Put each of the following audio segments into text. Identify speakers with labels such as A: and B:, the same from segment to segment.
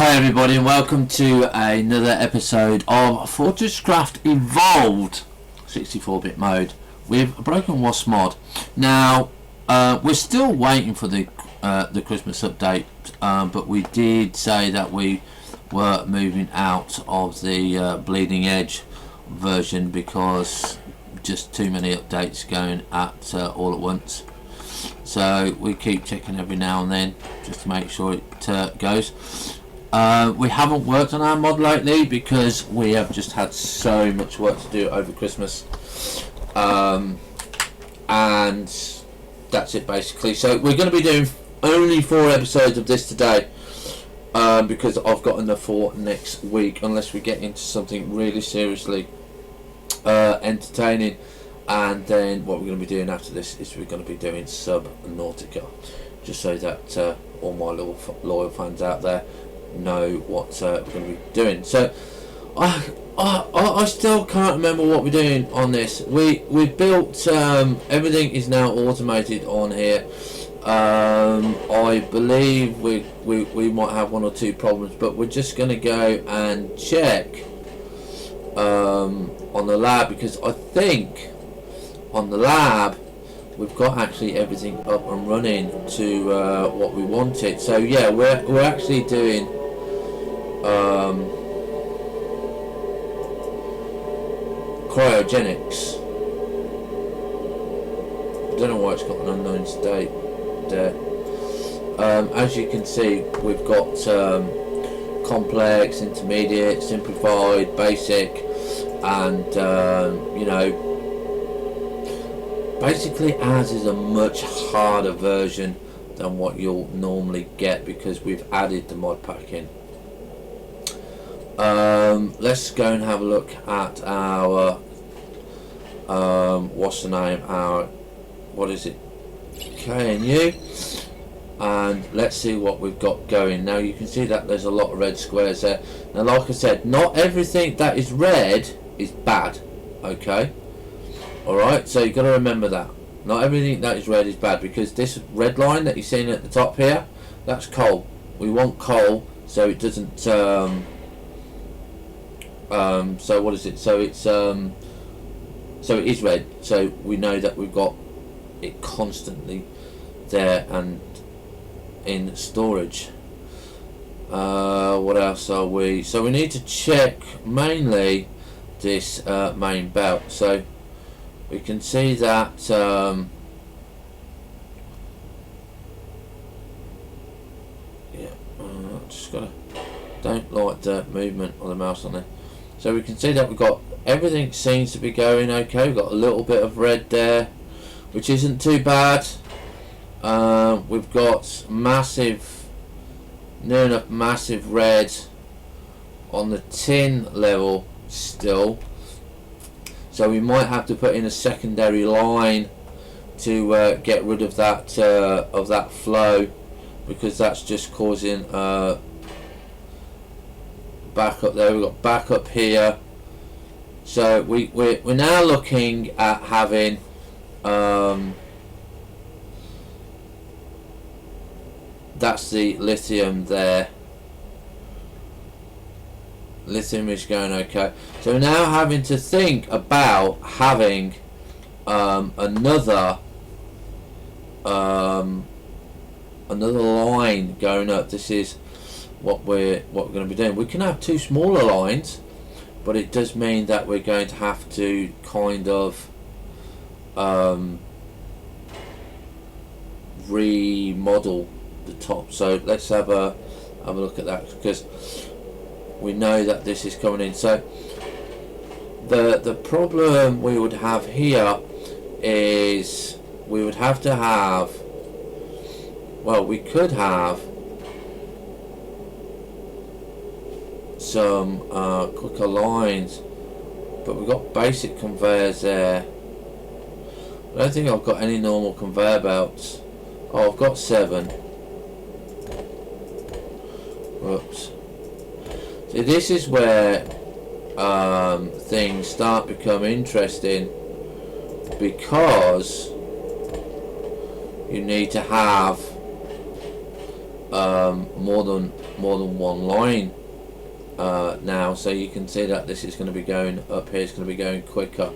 A: Hi everybody and welcome to another episode of FortressCraft Evolved 64-bit mode with a Broken Wasp mod. Now we're still waiting for the Christmas update, but we did say that we were moving out of the Bleeding Edge version because just too many updates going at all at once. So we keep checking every now and then just to make sure it goes. We haven't worked on our mod lately because we have just had so much work to do over Christmas, and that's it basically. So we're going to be doing only 4 episodes of this today, because I've got enough for next week unless we get into something really seriously entertaining. And then what we're going to be doing after this is we're going to be doing Subnautica, just so that all my loyal fans out there know what we're going to be doing. So I still can't remember what we're doing on this. We've built everything is now automated on here. I believe we might have 1 or 2 problems, but we're just going to go and check on the lab, because I think on the lab we've got actually everything up and running to what we wanted. So yeah, we're actually doing cryogenics. I don't know why it's got an unknown state there. As you can see, we've got complex, intermediate, simplified, basic, and you know, basically ours is a much harder version than what you'll normally get because we've added the mod pack in. Let's go and have a look at our what's the name, our, what is it, KNU, and let's see what we've got going. Now you can see that there's a lot of red squares there. Now like I said, not everything that is red is bad, okay? Alright, so you've got to remember that. Not everything that is red is bad, because this red line that you're seeing at the top here, that's coal. We want coal so it doesn't so what is it? So it's so it is red. So we know that we've got it constantly there and in storage. What else are we? So we need to check mainly this main belt. So we can see that just gotta, don't like the movement of the mouse on there. So we can see that we've got everything seems to be going okay. We've got a little bit of red there, which isn't too bad. We've got massive, near enough massive red on the tin level still. So we might have to put in a secondary line to get rid of that flow, because that's just causing back up there. We've got back up here. So we're now looking at having that's the lithium there. Lithium is going okay. So we're now having to think about having another line going up. This is what we're going to be doing. We can have 2 smaller lines, but it does mean that we're going to have to kind of remodel the top. So let's have a look at that, because we know that this is coming in. So the problem we would have here is we would have to have, well, we could have some quicker lines, but we've got basic conveyors there. I don't think I've got any normal conveyor belts. Oh, I've got 7. Whoops. See, this is where things start to become interesting, because you need to have more than one line now, so you can see that this is going to be going up here, it's going to be going quicker,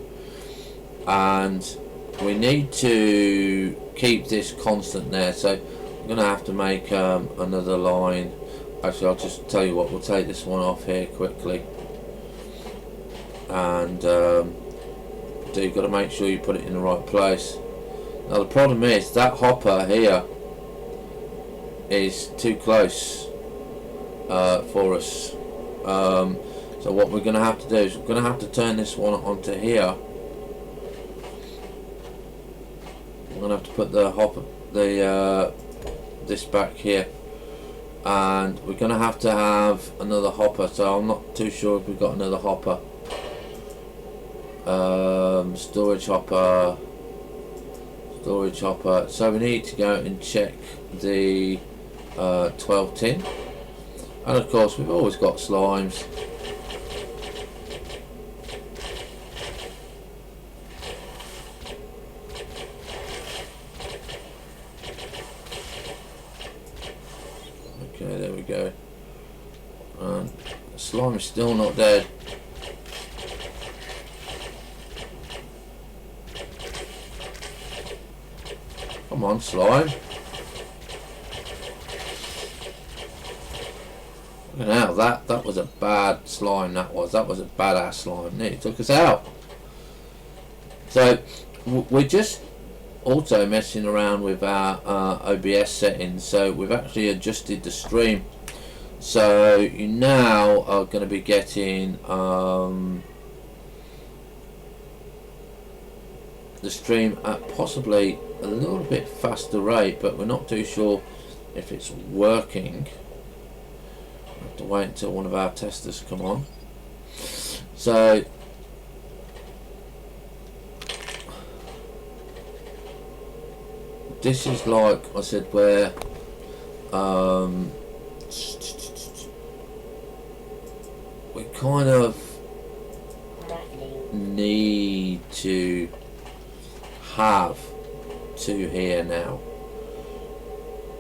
A: and we need to keep this constant there, so I'm going to have to make another line. Actually, I'll just tell you what, we'll take this one off here quickly, and you've got to make sure you put it in the right place. Now the problem is that hopper here is too close for us, so what we're going to have to do is we're going to have to turn this one onto here. We're going to have to put the hopper, this back here, and we're going to have another hopper, so I'm not too sure if we've got another hopper. Storage hopper, so we need to go and check the 12 tin, and of course we've always got slimes. Okay, there we go, and the slime is still not dead. Come on, slime. Now that was a bad slime. That was a badass slime. It took us out. So we're just also messing around with our OBS settings. So we've actually adjusted the stream. So you now are going to be getting the stream at possibly a little bit faster rate, but we're not too sure if it's working. We'll have to wait until one of our testers come on. So this is, like I said, where we kind of need to have two here now,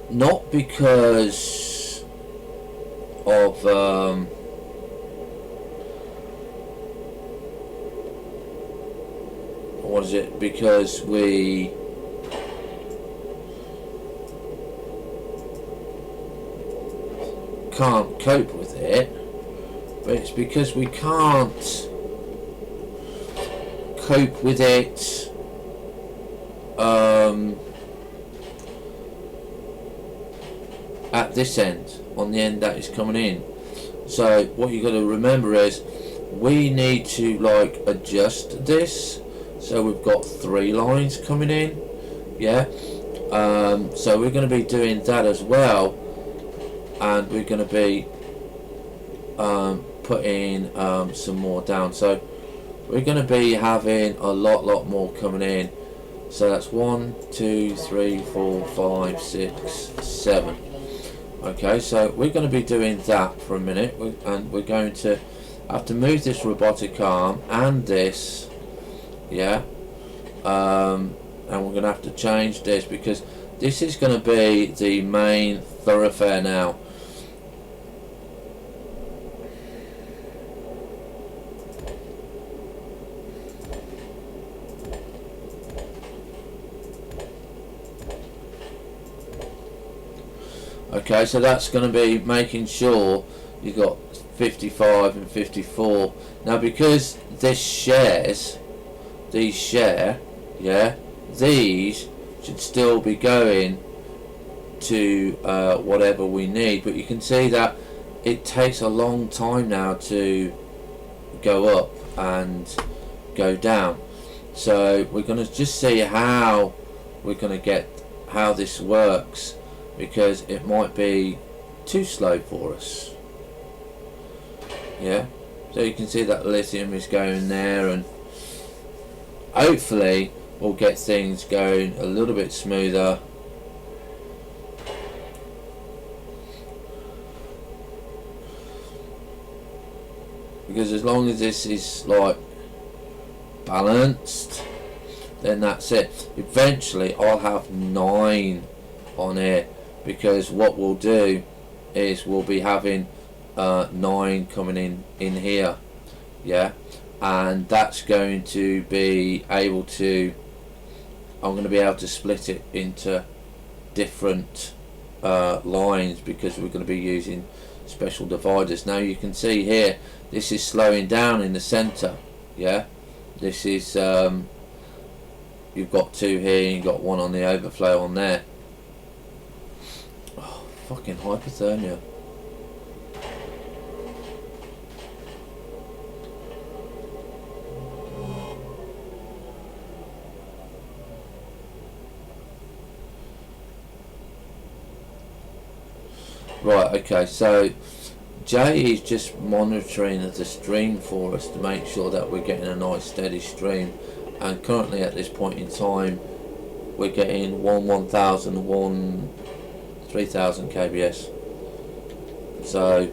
A: not because of what is it, because we can't cope with it, but it's because we can't cope with it at this end, on the end that is coming in. So what you got to remember is we need to like adjust this, so we've got 3 lines coming in, yeah. So we're going to be doing that as well, and we're going to be putting some more down, so we're going to be having a lot more coming in. So that's 1, 2, 3, 4, 5, 6, 7. Okay, so we're going to be doing that for a minute, and we're going to have to move this robotic arm and this, yeah, and we're going to have to change this, because this is going to be the main thoroughfare now. Okay, so that's going to be making sure you've got 55 and 54. Now because these share, yeah, these should still be going to whatever we need, but you can see that it takes a long time now to go up and go down. So we're going to just see how we're going to get how this works, because it might be too slow for us. Yeah, so you can see that lithium is going there, and hopefully we'll get things going a little bit smoother. Because as long as this is like balanced, then that's it. Eventually I'll have 9 on here, because what we'll do is we'll be having 9 coming in here, yeah, and that's going to be able to, I'm going to be able to split it into different lines, because we're going to be using special dividers. Now you can see here, this is slowing down in the center, yeah, this is you've got 2 here, you've got 1 on the overflow on there. Oh, fucking hypothermia. Right, okay, so Jay is just monitoring the stream for us to make sure that we're getting a nice steady stream, and currently at this point in time we're getting 1000, 3000 kbs. So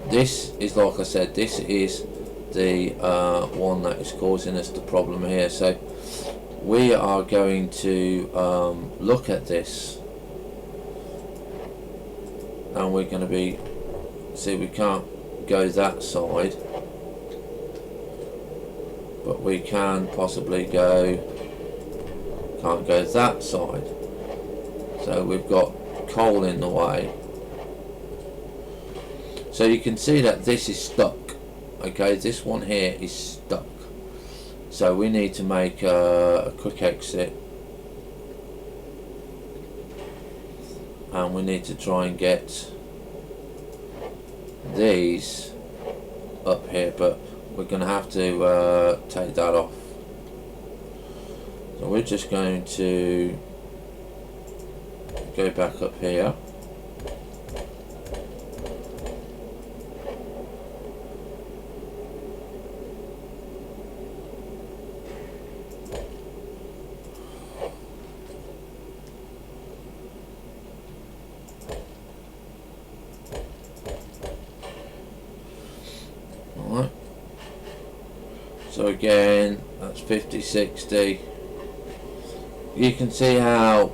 A: this is, like I said, this is the one that is causing us the problem here. So we are going to look at this, and we're going to be, see, we can't go that side, but we can possibly go, can't go that side, so we've got coal in the way. So you can see that this is stuck, okay, this one here is stuck, so we need to make a quick exit, and we need to try and get these up here, but we're going to have to take that off. So we're just going to go back up here. So again, that's 50, 60. You can see how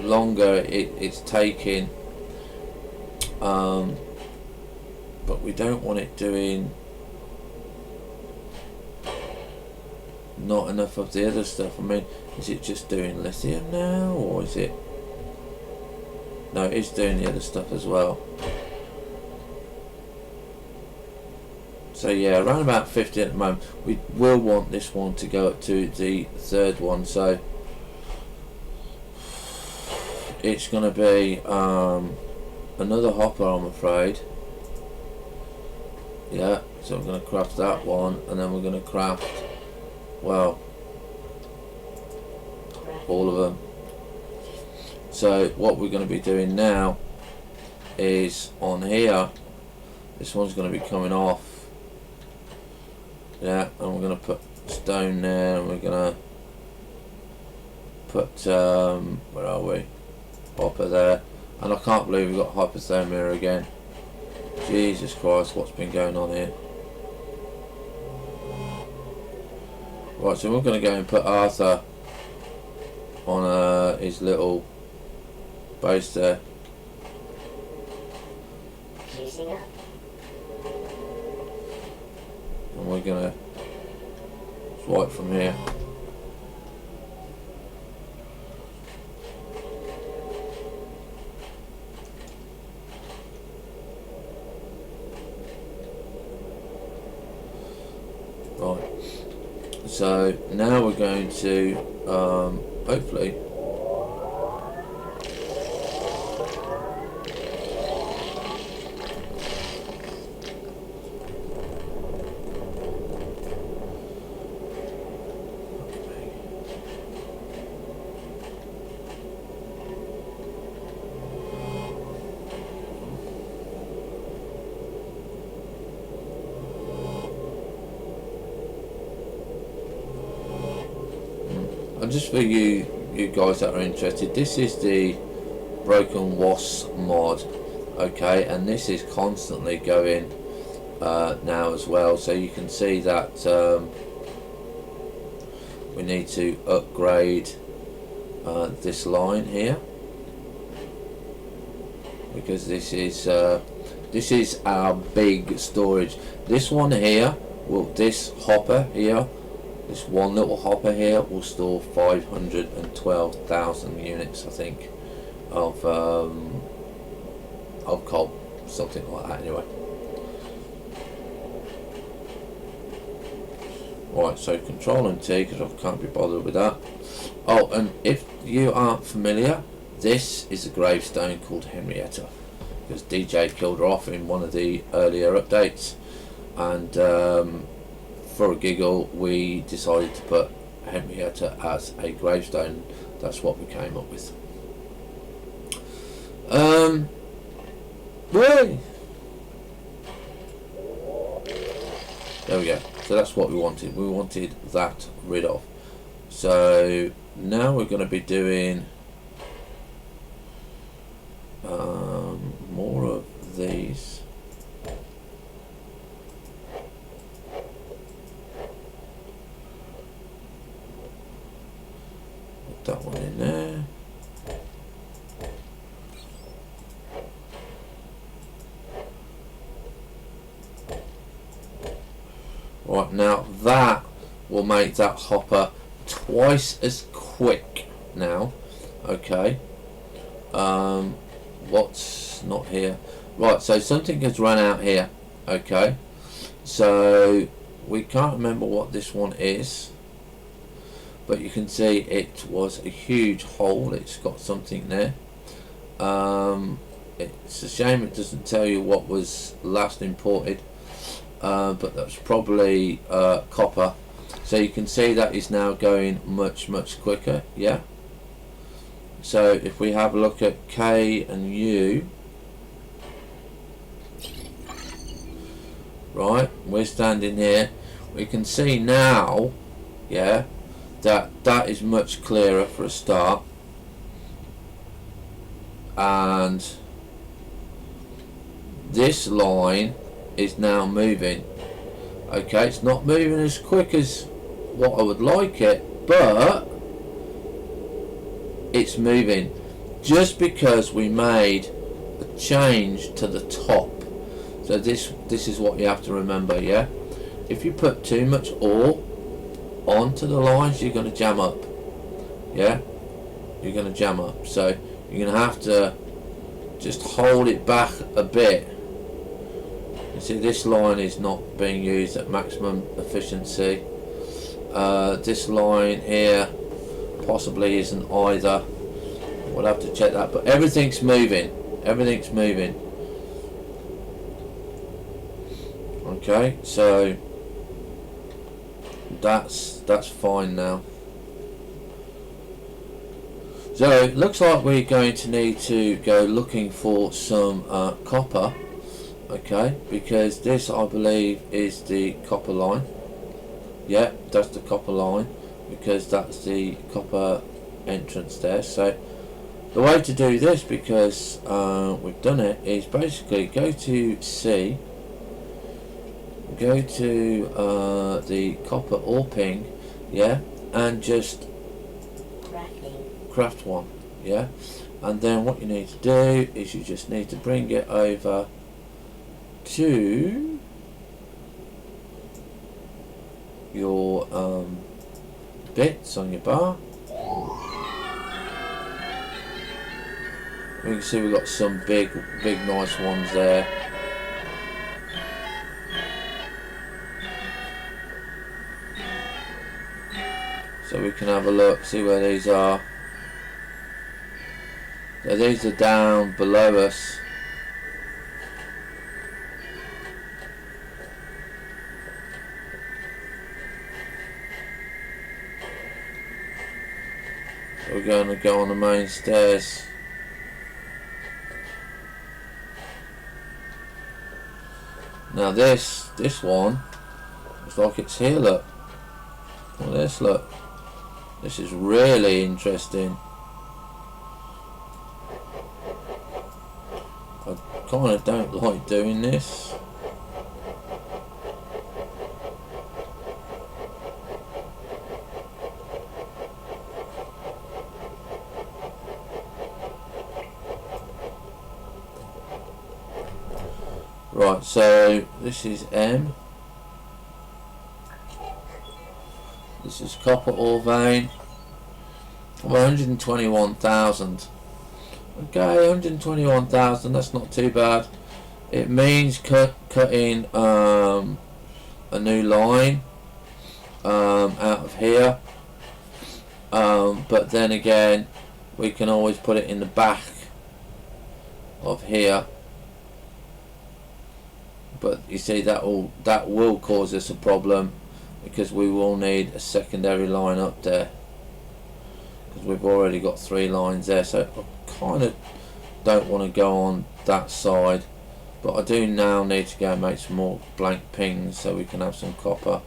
A: longer it's taking, but we don't want it doing not enough of the other stuff. I mean, is it just doing lithium now, or is it? No, it's doing the other stuff as well. So yeah, around about 50 at the moment. We will want this one to go up to the 3rd one, so it's going to be another hopper, I'm afraid. Yeah, so I'm going to craft that one, and then we're going to craft, well, all of them. So what we're going to be doing now is on here, this one's going to be coming off. Yeah, and we're going to put stone there, and we're going to put, where are we? Hopper there. And I can't believe we've got hypothermia again. Jesus Christ, what's been going on here? Right, so we're going to go and put Arthur on his little base there. And we're going to swipe from here. Right, so now we're going to hopefully just for you guys that are interested, this is the Broken Wasp mod, okay, and this is constantly going now as well, so you can see that we need to upgrade this line here, because this is our big storage. This one here this hopper here, this one little hopper here will store 512,000 units, I think, of coal, something like that anyway. Right, so Control and T, because I can't be bothered with that. Oh, and if you aren't familiar, this is a gravestone called Henrietta, because DJ killed her off in one of the earlier updates, and for a giggle we decided to put Henrietta as a gravestone. That's what we came up with. Really? There we go. So that's what we wanted. We wanted that rid of. So now we're going to be doing more of these. Put that one in there. Right, now that will make that hopper twice as quick now. Okay. What's not here? Right, so something has run out here. Okay. So we can't remember what this one is, but you can see it was a huge hole. It's got something there. It's a shame it doesn't tell you what was last imported. But that's probably copper. So you can see that is now going much quicker. Yeah. So if we have a look at K and U, right, we're standing here, we can see now, yeah, that is much clearer for a start, and this line is now moving. Okay, it's not moving as quick as what I would like it, but it's moving, just because we made a change to the top. So this is what you have to remember. Yeah, if you put too much ore onto the lines, you're going to jam up. Yeah, you're going to jam up. So you're going to have to just hold it back a bit. You see, this line is not being used at maximum efficiency. This line here possibly isn't either. We'll have to check that, but everything's moving. Everything's moving. Okay, so that's fine now. So it looks like we're going to need to go looking for some copper. Okay, because this, I believe, is the copper line. Yeah, that's the copper line, because that's the copper entrance there. So the way to do this, because we've done it, is basically go to C, go to the copper ore ping, yeah, and just craft one, yeah. And then what you need to do is you just need to bring it over to your bits on your bar. We can see we've got some big nice ones there. So we can have a look, see where these are. So these are down below us. So we're going to go on the main stairs. Now this one looks like it's here, look. Look at this, look. This is really interesting. I kind of don't like doing this. Right, so this is M. This is copper ore vein. 121,000. Okay, 121,000. That's not too bad. It means cutting a new line out of here. But then again, we can always put it in the back of here. But you see, that will cause us a problem, because we will need a secondary line up there, because we've already got 3 lines there. So I kind of don't want to go on that side, but I do now need to go and make some more blank pings so we can have some copper.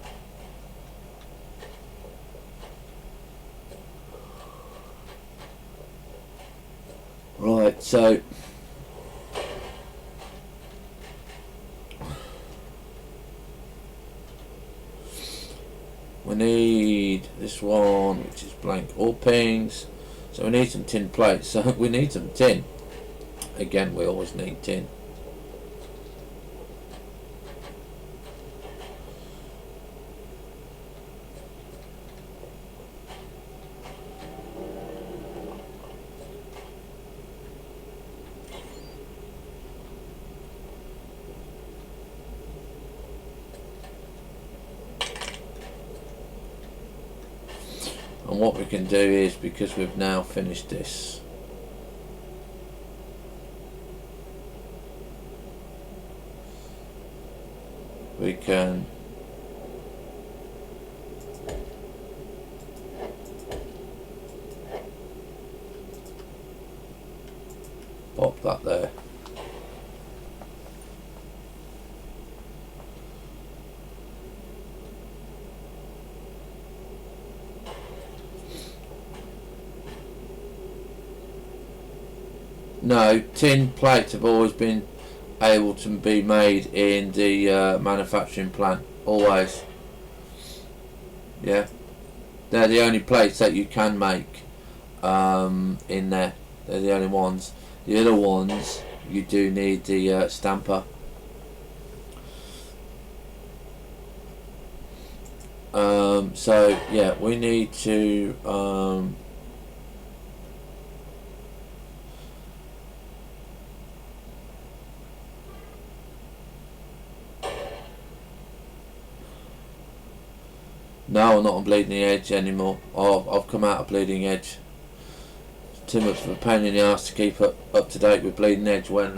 A: Right, so we need this one, which is blank ore pings. So we need some tin plates. So we need some tin. Again, we always need tin. And what we can do is, because we've now finished this, we can pop that there. No, tin plates have always been able to be made in the manufacturing plant, always. Yeah, they're the only plates that you can make in there. They're the only ones. The other ones, you do need the stamper. So yeah, we need to no, I'm not on bleeding edge anymore. I've come out of bleeding edge. It's too much of a pain in the ass to keep up to date with bleeding edge when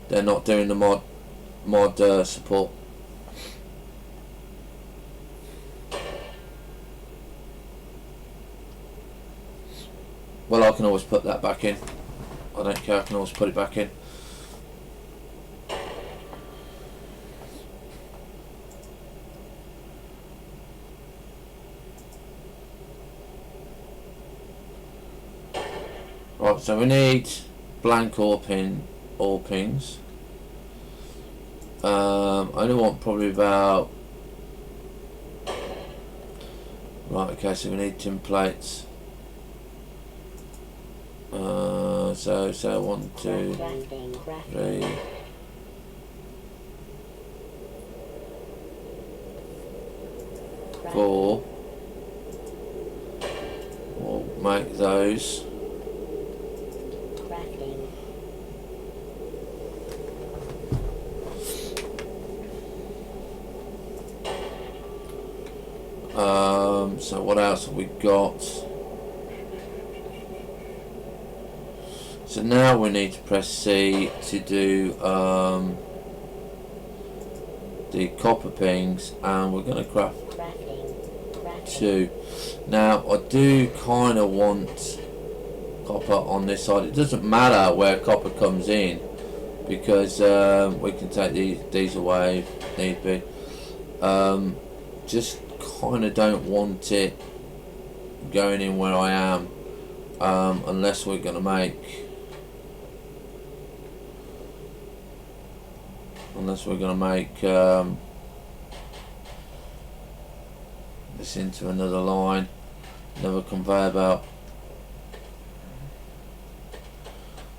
A: they're not doing the mod support. Well, I can always put that back in. I don't care, I can always put it back in. Right, so we need blank ore pings. I only want probably about... Right, okay, so we need tin plates. So 1, 2, 3. Four. We'll make those. So what else have we got? So now we need to press C to do the copper pings, and we're going to craft 2. Now I do kind of want copper on this side. It doesn't matter where copper comes in, because we can take these away if need be. Just kind of don't want it going in where I am, unless we're going to make this into another line, another conveyor belt.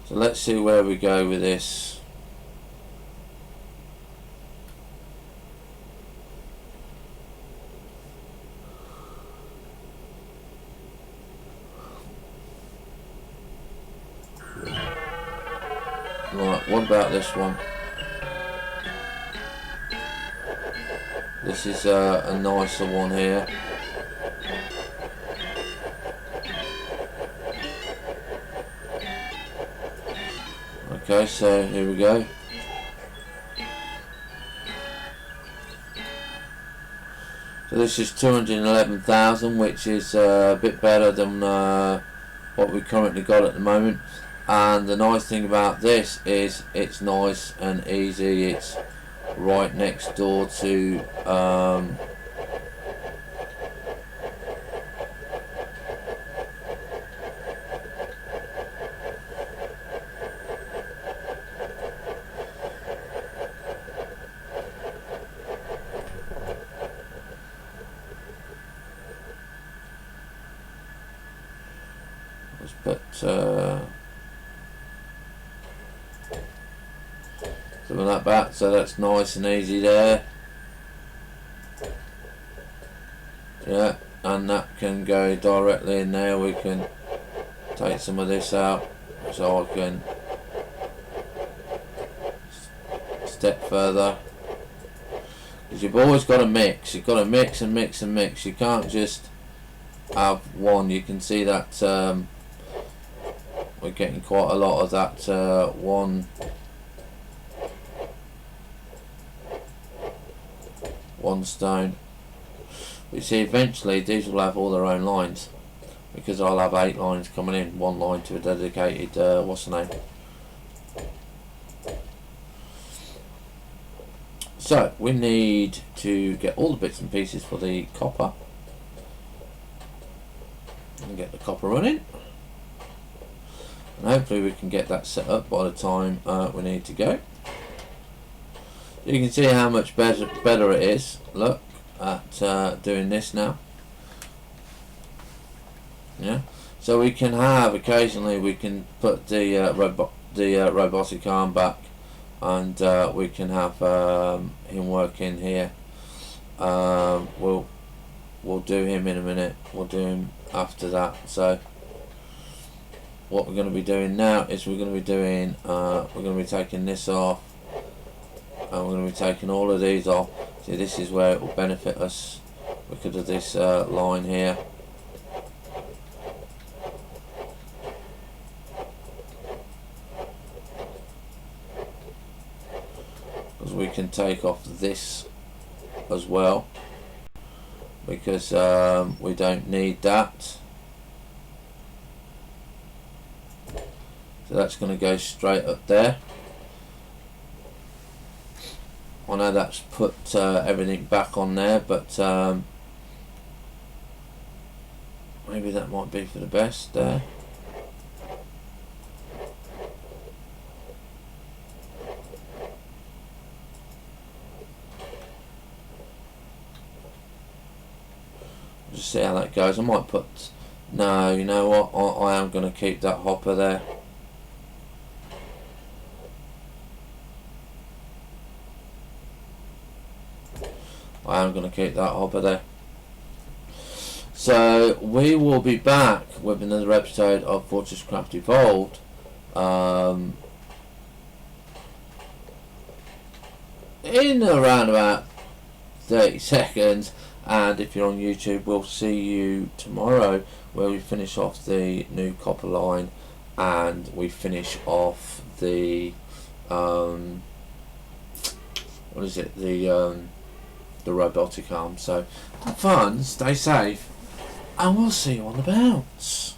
A: So let's see where we go with this. Right, what about this one? This is a nicer one here. Okay, so here we go. So this is 211,000, which is a bit better than what we currently got at the moment. And the nice thing about this is it's nice and easy. It's right next door to let's put some of that back, so that's nice and easy there. Yeah, and that can go directly in there. We can take some of this out, so I can step further. Because you've always got to mix. You've got to mix and mix and mix. You can't just have one. You can see that we're getting quite a lot of that one stone. You see, eventually these will have all their own lines, because I'll have 8 lines coming in, 1 line to a dedicated what's the name. So we need to get all the bits and pieces for the copper and get the copper running, and hopefully we can get that set up by the time we need to go. You can see how much better it is. Look at doing this now. Yeah, so we can have occasionally we can put the robotic arm back, and we can have him working here. We'll do him in a minute. We'll do him after that. So what we're going to be doing now is we're going to be doing we're going to be taking this off, and we're going to be taking all of these off. See, this is where it will benefit us because of this line here. Because we can take off this as well, because we don't need that. So that's going to go straight up there. I know that's put everything back on there, but maybe that might be for the best there. Just see how that goes. I might put, no, you know what, I am going to keep that hopper there. I am going to keep that hopper there. So we will be back with another episode of FortressCraft Evolved. In around about 30 seconds, and if you're on YouTube, we'll see you tomorrow where we finish off the new copper line and we finish off the what is it, the robotic arm. So have fun, stay safe, and we'll see you on the bounce.